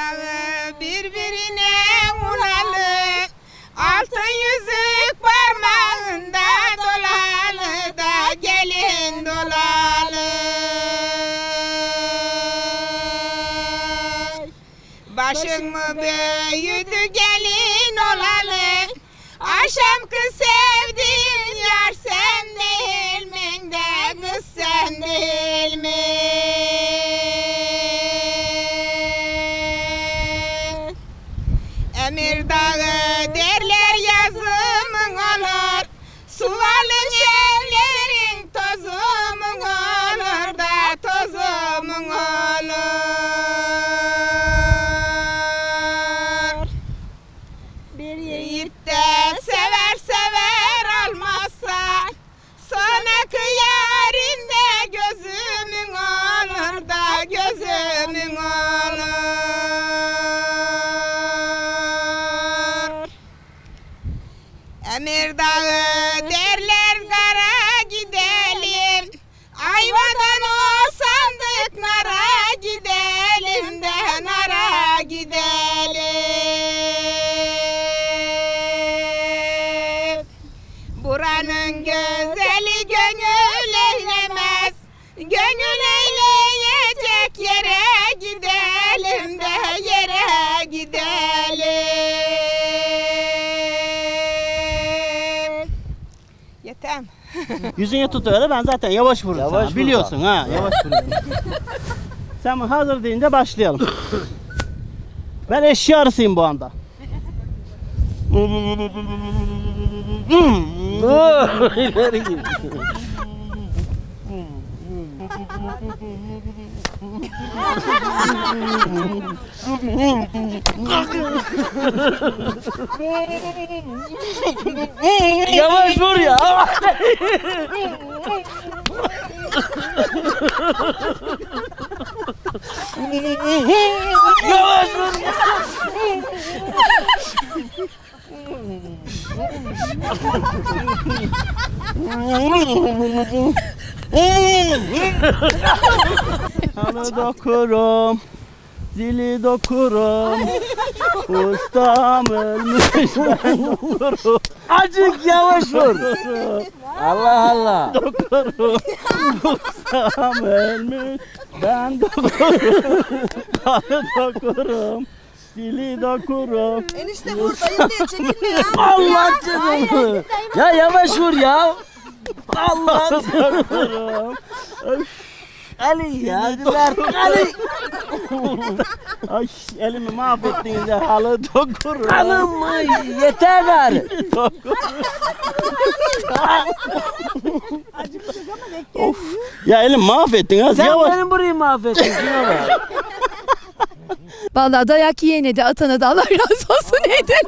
dağı birbirine ulalı, altın yüzük parmağında dolalı da gelin dolalı. Başın mı büyüdü gelin olalı, akşamkı sevdiğin yar sen değil mi de kız sen değil mi? Emir dağı derler yazımın olur, suvalın evlerin tozumun olur da tozumun olur. Bir yiğit de sever sever almazsa, sonraki yarinde gözümün olur da gözümün olur. Emir dağı derler kara gidelim, ayvadan o sandık nara gidelim de nara gidelim. Buranın güzeli gönül eylemez, gönül eyleyecek yere gidelim de yere gidelim. Yeter mi? Yüzüne tutuyor, ben zaten yavaş vururum Yavaş sana. Biliyorsun ha, yavaş vururum. Sen hazır deyince başlayalım. Ben eşya arısıyım bu anda. İleri git. Yavaş vur ya. Yavaş vur ya. Halı dokurum, zili dokurum, ustam ölmüş ben dokurum. Azıcık yavaş vur. Allah Allah. Dokurum, ustam ölmüş ben dokurum. Halı dokurum, zili dokurum. Enişte buradayım diye çekinme ya. Allah canını. Ya yavaş vur ya. Allah Dokurum. Ali ya artık Ali. Ay elimi mahvettin de halı dokurum. Hanım mı? Yeter gari. Of. Ya elim mahvettin ha. Sen Yavaş. benim burayı mahvettin. Şuna bak. Vallahi dayak yiyene de atana da Allah razı olsun Eden.